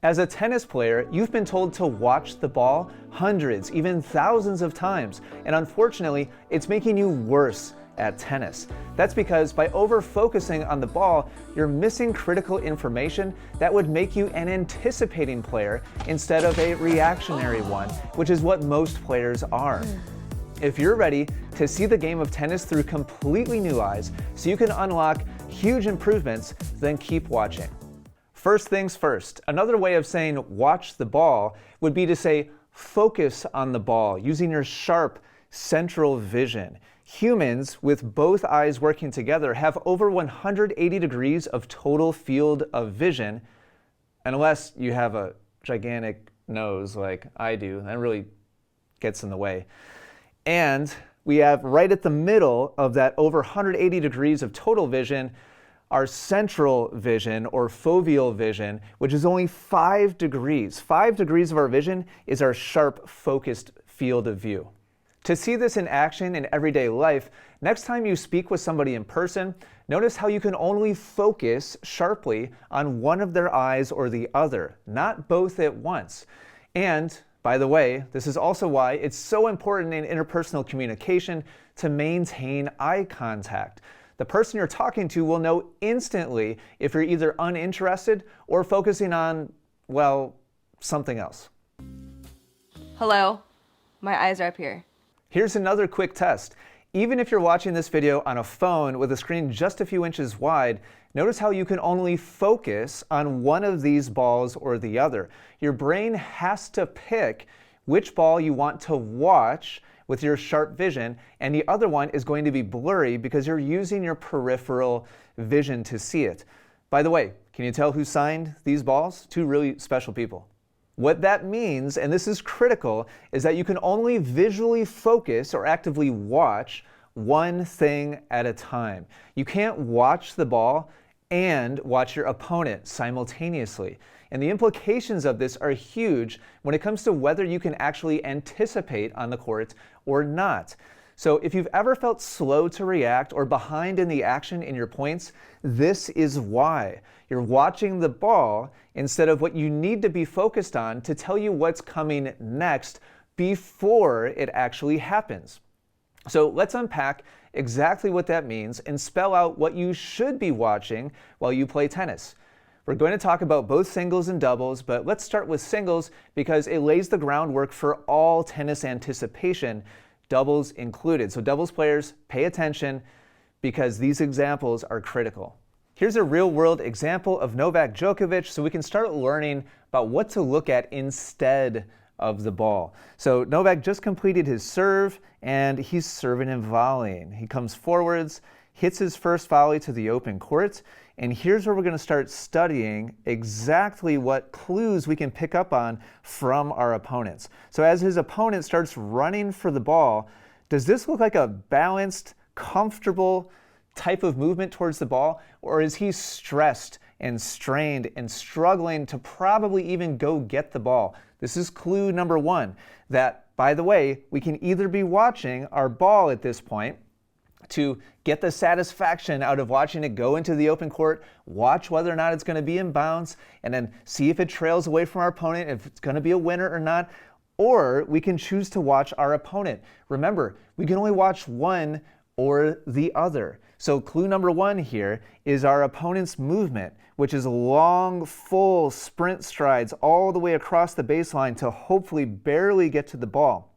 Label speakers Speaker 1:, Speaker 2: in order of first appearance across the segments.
Speaker 1: As a tennis player, you've been told to watch the ball hundreds, even thousands of times, and unfortunately, it's making you worse at tennis. That's because by over-focusing on the ball, you're missing critical information that would make you an anticipating player instead of a reactionary one, which is what most players are. If you're ready to see the game of tennis through completely new eyes so you can unlock huge improvements, then keep watching. First things first, another way of saying watch the ball would be to say focus on the ball using your sharp central vision. Humans with both eyes working together have over 180 degrees of total field of vision, unless you have a gigantic nose like I do. That really gets in the way. And we have right at the middle of that over 180 degrees of total vision our central vision or foveal vision, which is only 5 degrees. 5 degrees of our vision is our sharp, focused field of view. To see this in action in everyday life, next time you speak with somebody in person, notice how you can only focus sharply on one of their eyes or the other, not both at once. And by the way, this is also why it's so important in interpersonal communication to maintain eye contact. The person you're talking to will know instantly if you're either uninterested or focusing on, well, something else.
Speaker 2: Hello, my eyes are up here.
Speaker 1: Here's another quick test. Even if you're watching this video on a phone with a screen just a few inches wide, notice how you can only focus on one of these balls or the other. Your brain has to pick which ball you want to watch with your sharp vision, and the other one is going to be blurry because you're using your peripheral vision to see it. By the way, can you tell who signed these balls? 2 really special people. What that means, and this is critical, is that you can only visually focus or actively watch one thing at a time. You can't watch the ball and watch your opponent simultaneously. And the implications of this are huge when it comes to whether you can actually anticipate on the court or not. So if you've ever felt slow to react or behind in the action in your points, this is why. You're watching the ball instead of what you need to be focused on to tell you what's coming next before it actually happens. So let's unpack exactly what that means and spell out what you should be watching while you play tennis. We're going to talk about both singles and doubles, but let's start with singles because it lays the groundwork for all tennis anticipation, doubles included. So doubles players, pay attention because these examples are critical. Here's a real-world example of Novak Djokovic so we can start learning about what to look at instead of the ball. So Novak just completed his serve and he's serving and volleying. He comes forwards, hits his first volley to the open court, and here's where we're going to start studying exactly what clues we can pick up on from our opponents. So as his opponent starts running for the ball, does this look like a balanced, comfortable type of movement towards the ball, or is he stressed and strained and struggling to probably even go get the ball? This is clue number 1, that, by the way, we can either be watching our ball at this point to get the satisfaction out of watching it go into the open court, watch whether or not it's going to be in bounds, and then see if it trails away from our opponent, if it's going to be a winner or not, or we can choose to watch our opponent. Remember, we can only watch one or the other. So clue number 1 here is our opponent's movement, which is long, full sprint strides all the way across the baseline to hopefully barely get to the ball.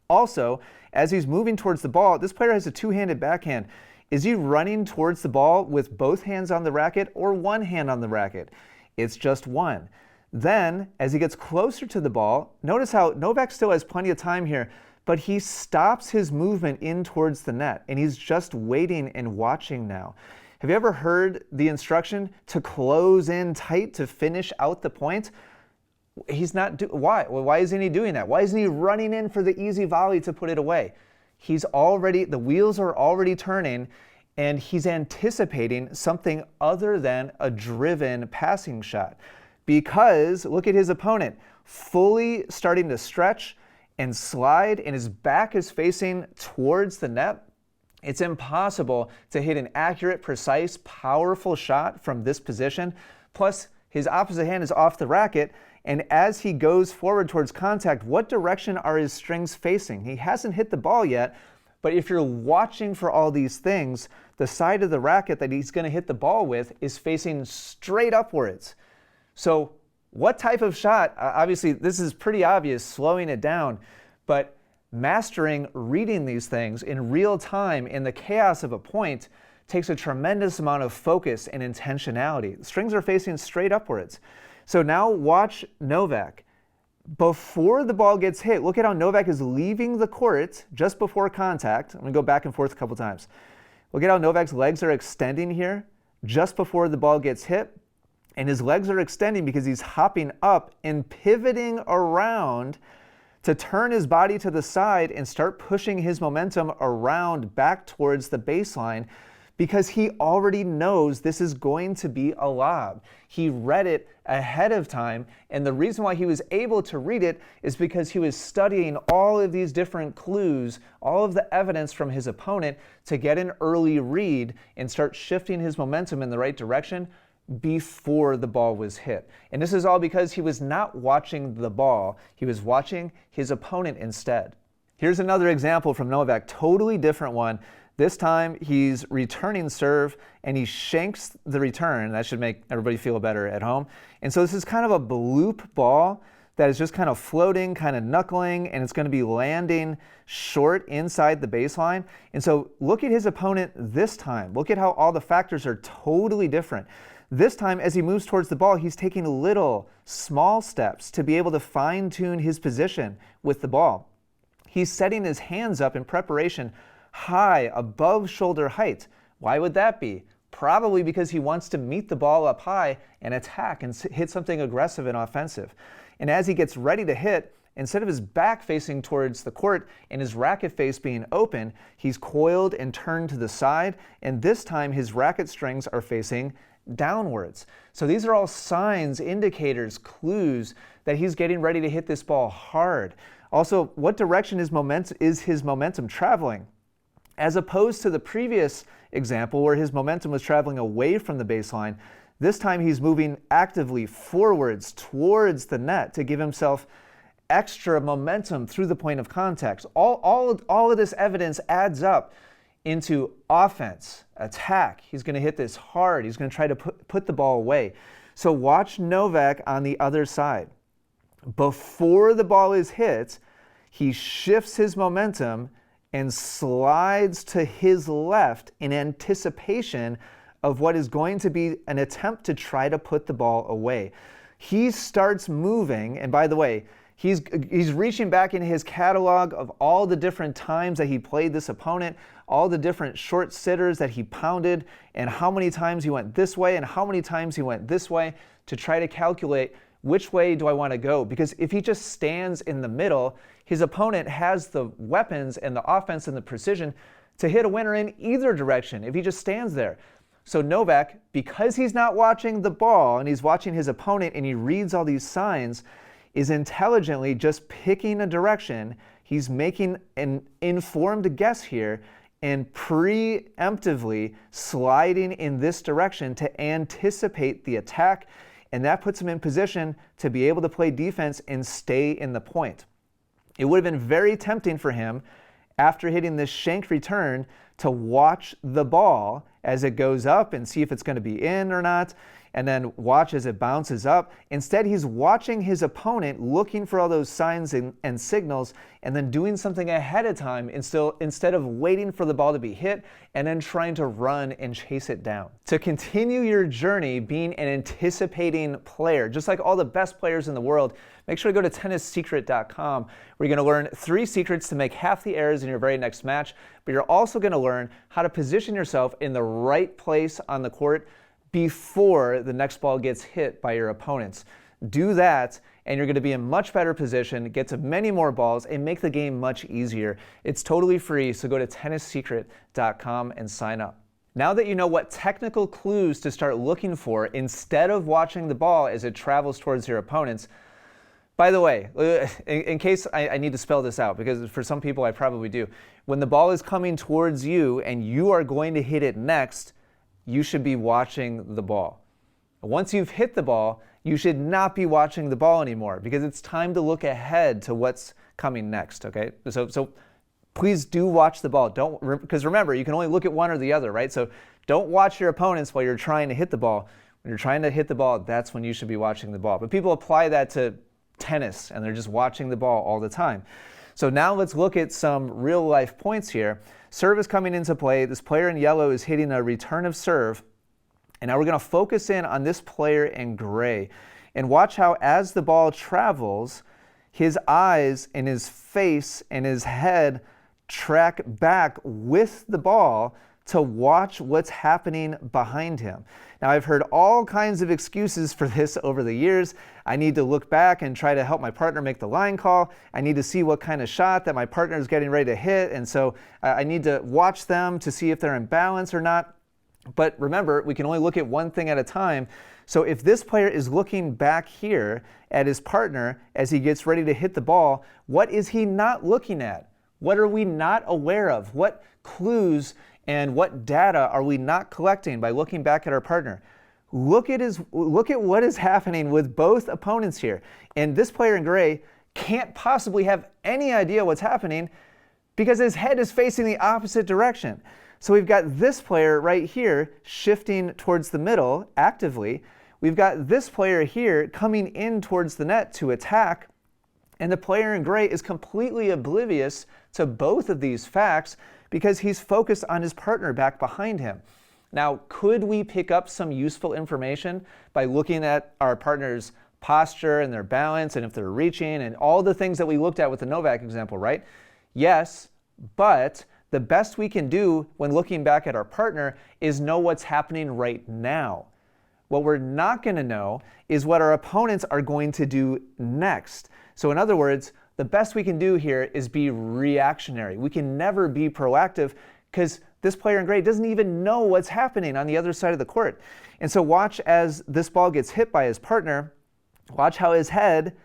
Speaker 1: Also, as he's moving towards the ball, this player has a 2-handed backhand. Is he running towards the ball with both hands on the racket or one hand on the racket? It's just one. Then, as he gets closer to the ball, notice how Novak still has plenty of time here, but he stops his movement in towards the net, and he's just waiting and watching now. Have you ever heard the instruction to close in tight to finish out the point? He's not why? Well, why isn't he doing that? Why isn't he running in for the easy volley to put it away? The wheels are already turning, and he's anticipating something other than a driven passing shot. Because look at his opponent, fully starting to stretch and slide, and his back is facing towards the net. It's impossible to hit an accurate, precise, powerful shot from this position. Plus, His opposite hand is off the racket, and as he goes forward towards contact, what direction are his strings facing? He hasn't hit the ball yet, but if you're watching for all these things, the side of the racket that he's going to hit the ball with is facing straight upwards. So what type of shot? Obviously, this is pretty obvious, slowing it down, but mastering reading these things in real time in the chaos of a point takes a tremendous amount of focus and intentionality. The strings are facing straight upwards. So now watch Novak. Before the ball gets hit, look at how Novak is leaving the court just before contact. I'm going to go back and forth a couple times. Look at how Novak's legs are extending here just before the ball gets hit. And his legs are extending because he's hopping up and pivoting around to turn his body to the side and start pushing his momentum around back towards the baseline, because he already knows this is going to be a lob. He read it ahead of time, and the reason why he was able to read it is because he was studying all of these different clues, all of the evidence from his opponent to get an early read and start shifting his momentum in the right direction before the ball was hit. And this is all because he was not watching the ball, he was watching his opponent instead. Here's another example from Novak, totally different one. This time he's returning serve and he shanks the return. That should make everybody feel better at home. And so this is kind of a bloop ball that is just kind of floating, kind of knuckling, and it's going to be landing short inside the baseline. And so look at his opponent this time. Look at how all the factors are totally different. This time, as he moves towards the ball, he's taking little, small steps to be able to fine-tune his position with the ball. He's setting his hands up in preparation high, above shoulder height. Why would that be? Probably because he wants to meet the ball up high and attack and hit something aggressive and offensive. And as he gets ready to hit, instead of his back facing towards the court and his racket face being open, he's coiled and turned to the side, and this time his racket strings are facing downwards. So these are all signs, indicators, clues that he's getting ready to hit this ball hard. Also, what direction is his momentum traveling? As opposed to the previous example where his momentum was traveling away from the baseline, this time he's moving actively forwards towards the net to give himself extra momentum through the point of contact. All of this evidence adds up into offense, attack. He's going to hit this hard. He's going to try to put the ball away. So watch Novak on the other side. Before the ball is hit, he shifts his momentum and slides to his left in anticipation of what is going to be an attempt to try to put the ball away. He starts moving, and by the way, he's reaching back in his catalog of all the different times that he played this opponent, all the different short sitters that he pounded, and how many times he went this way and how many times he went this way to try to calculate which way do I want to go. Because if he just stands in the middle, his opponent has the weapons and the offense and the precision to hit a winner in either direction if he just stands there. So Novak, because he's not watching the ball and he's watching his opponent and he reads all these signs, is intelligently just picking a direction. He's making an informed guess here and preemptively sliding in this direction to anticipate the attack, and that puts him in position to be able to play defense and stay in the point. It would have been very tempting for him, after hitting this shank return, to watch the ball as it goes up and see if it's going to be in or not, and then watch as it bounces up. Instead, he's watching his opponent, looking for all those signs and signals, and then doing something ahead of time instead of waiting for the ball to be hit and then trying to run and chase it down. To continue your journey being an anticipating player, just like all the best players in the world, make sure to go to tennissecret.com, where you're going to learn 3 secrets to make half the errors in your very next match, but you're also going to learn how to position yourself in the right place on the court before the next ball gets hit by your opponents. Do that, and you're going to be in much better position, get to many more balls, and make the game much easier. It's totally free, so go to tennissecret.com and sign up. Now that you know what technical clues to start looking for instead of watching the ball as it travels towards your opponents, by the way, in case I need to spell this out, because for some people I probably do, when the ball is coming towards you and you are going to hit it next, you should be watching the ball. Once you've hit the ball, you should not be watching the ball anymore because it's time to look ahead to what's coming next, okay? So please do watch the ball. Because remember, you can only look at one or the other, right? So don't watch your opponents while you're trying to hit the ball. When you're trying to hit the ball, that's when you should be watching the ball. But people apply that to tennis, and they're just watching the ball all the time. So now let's look at some real life points here. Serve is coming into play. This player in yellow is hitting a return of serve. And now we're going to focus in on this player in gray. And watch how as the ball travels, his eyes and his face and his head track back with the ball to watch what's happening behind him. Now, I've heard all kinds of excuses for this over the years. I need to look back and try to help my partner make the line call. I need to see what kind of shot that my partner is getting ready to hit. And so I need to watch them to see if they're in balance or not. But remember, we can only look at one thing at a time. So if this player is looking back here at his partner as he gets ready to hit the ball, what is he not looking at? What are we not aware of? What clues and what data are we not collecting by looking back at our partner? Look at what is happening with both opponents here. And this player in gray can't possibly have any idea what's happening because his head is facing the opposite direction. So we've got this player right here shifting towards the middle actively. We've got this player here coming in towards the net to attack. And the player in gray is completely oblivious to both of these facts because he's focused on his partner back behind him. Now, could we pick up some useful information by looking at our partner's posture and their balance and if they're reaching and all the things that we looked at with the Novak example, right? Yes, but the best we can do when looking back at our partner is know what's happening right now. What we're not going to know is what our opponents are going to do next. So in other words, the best we can do here is be reactionary. We can never be proactive because this player in gray doesn't even know what's happening on the other side of the court. And so watch as this ball gets hit by his partner. Watch how his head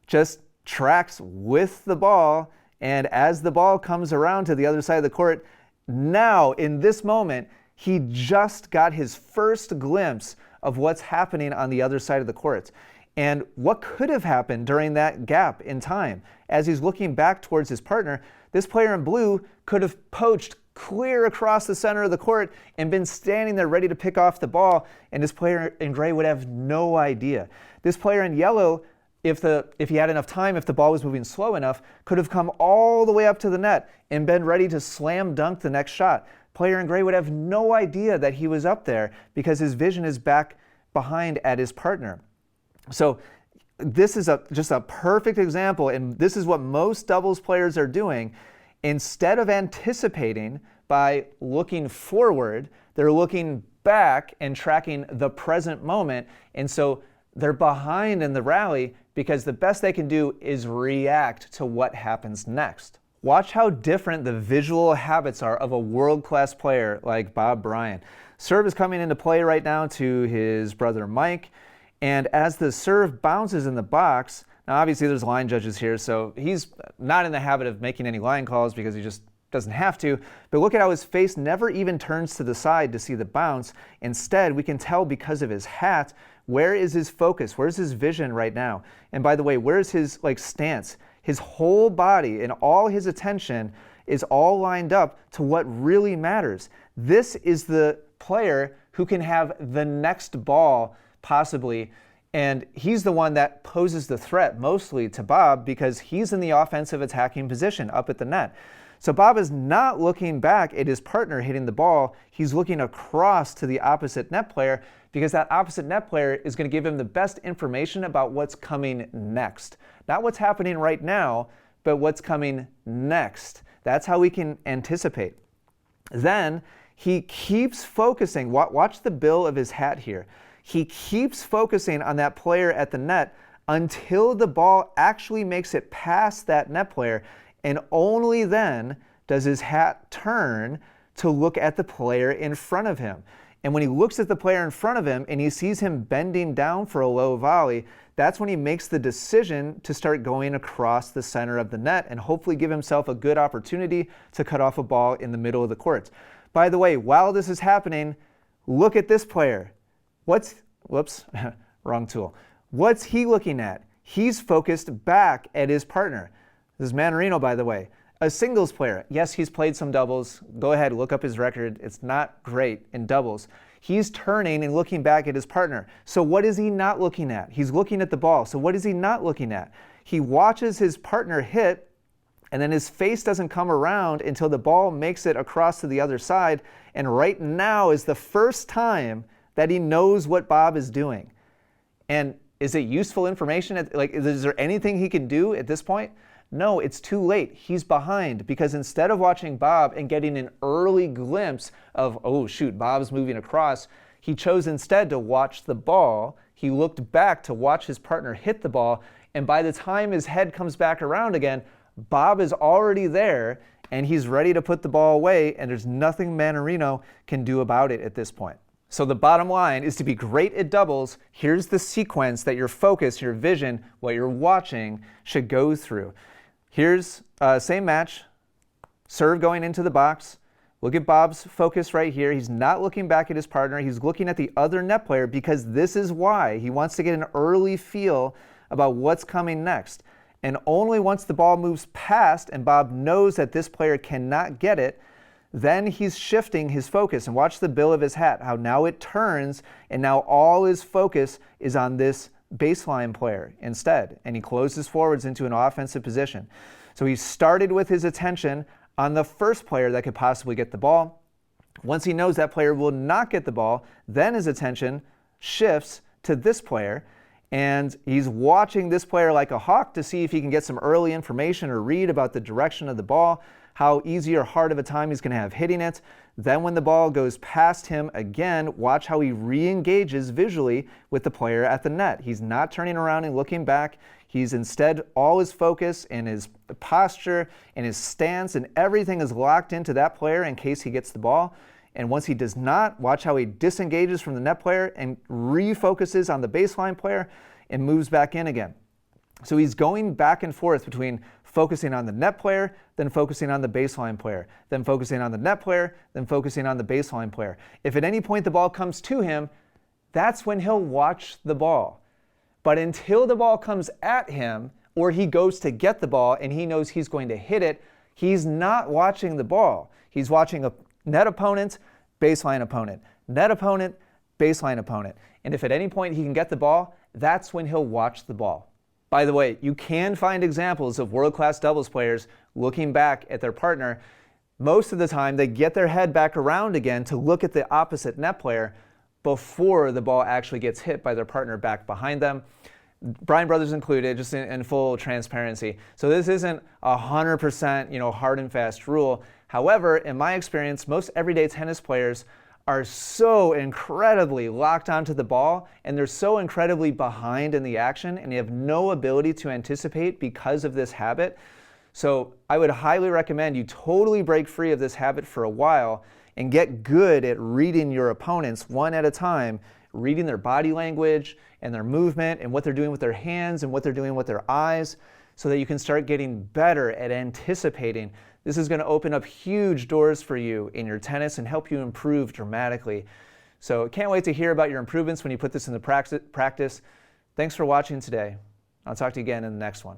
Speaker 1: just tracks with the ball. And as the ball comes around to the other side of the court, now in this moment, he just got his first glimpse of what's happening on the other side of the court. And what could have happened during that gap in time? As he's looking back towards his partner, this player in blue could have poached clear across the center of the court and been standing there ready to pick off the ball, and this player in gray would have no idea. This player in yellow, if he had enough time, if the ball was moving slow enough, could have come all the way up to the net and been ready to slam dunk the next shot. Player in gray would have no idea that he was up there because his vision is back behind at his partner. So this is just a perfect example, and this is what most doubles players are doing. Instead of anticipating by looking forward, they're looking back and tracking the present moment, and so they're behind in the rally because the best they can do is react to what happens next. Watch how different the visual habits are of a world-class player like Bob Bryan. Serve is coming into play right now to his brother Mike, and as the serve bounces in the box, now obviously there's line judges here, so he's not in the habit of making any line calls because he just doesn't have to, but look at how his face never even turns to the side to see the bounce. Instead, we can tell because of his hat, where is his focus? Where's his vision right now? And by the way, where's his stance? His whole body and all his attention is all lined up to what really matters. This is the player who can have the next ball possibly, and he's the one that poses the threat mostly to Bob because he's in the offensive attacking position up at the net. So Bob is not looking back at his partner hitting the ball. He's looking across to the opposite net player because that opposite net player is going to give him the best information about what's coming next. Not what's happening right now, but what's coming next. That's how we can anticipate. Then he keeps focusing. Watch the bill of his hat here. He keeps focusing on that player at the net until the ball actually makes it past that net player, and only then does his hat turn to look at the player in front of him. And when he looks at the player in front of him and he sees him bending down for a low volley, that's when he makes the decision to start going across the center of the net and hopefully give himself a good opportunity to cut off a ball in the middle of the court. By the way, while this is happening, look at this player. Whoops, wrong tool. What's he looking at? He's focused back at his partner. This is Mannarino, by the way. A singles player. Yes, he's played some doubles. Go ahead, look up his record. It's not great in doubles. He's turning and looking back at his partner. So what is he not looking at? He's looking at the ball. So what is he not looking at? He watches his partner hit, and then his face doesn't come around until the ball makes it across to the other side. And right now is the first time that he knows what Bob is doing. And is it useful information? Like, is there anything he can do at this point? No, it's too late. He's behind because instead of watching Bob and getting an early glimpse of, oh shoot, Bob's moving across, he chose instead to watch the ball. He looked back to watch his partner hit the ball, and by the time his head comes back around again, Bob is already there and he's ready to put the ball away, and there's nothing Mannarino can do about it at this point. So the bottom line is to be great at doubles. Here's the sequence that your focus, your vision, what you're watching should go through. Here's same match, serve going into the box. Look at Bob's focus right here. He's not looking back at his partner. He's looking at the other net player because this is why. He wants to get an early feel about what's coming next. And only once the ball moves past and Bob knows that this player cannot get it, then he's shifting his focus. And watch the bill of his hat, how now it turns and now all his focus is on this baseline player instead, and he closes forwards into an offensive position. So he started with his attention on the first player that could possibly get the ball. Once he knows that player will not get the ball, then his attention shifts to this player, and he's watching this player like a hawk to see if he can get some early information or read about the direction of the ball, how easy or hard of a time he's going to have hitting it. Then when the ball goes past him again, watch how he re-engages visually with the player at the net. He's not turning around and looking back. He's instead, all his focus and his posture and his stance and everything is locked into that player in case he gets the ball. And once he does not, watch how he disengages from the net player and refocuses on the baseline player and moves back in again. So he's going back and forth between focusing on the net player, then focusing on the baseline player, then focusing on the net player, then focusing on the baseline player. If at any point the ball comes to him, that's when he'll watch the ball. But until the ball comes at him, or he goes to get the ball and he knows he's going to hit it, he's not watching the ball. He's watching a net opponent, baseline opponent, net opponent, baseline opponent. And if at any point he can get the ball, that's when he'll watch the ball. By the way, you can find examples of world-class doubles players looking back at their partner. Most of the time, they get their head back around again to look at the opposite net player before the ball actually gets hit by their partner back behind them. Bryan brothers included, just in full transparency. So this isn't 100% hard and fast rule. However, in my experience, most everyday tennis players are so incredibly locked onto the ball, and they're so incredibly behind in the action, and they have no ability to anticipate because of this habit. So I would highly recommend you totally break free of this habit for a while and get good at reading your opponents one at a time, reading their body language and their movement and what they're doing with their hands and what they're doing with their eyes, so that you can start getting better at anticipating. This is going to open up huge doors for you in your tennis and help you improve dramatically. So can't wait to hear about your improvements when you put this into practice. Thanks for watching today. I'll talk to you again in the next one.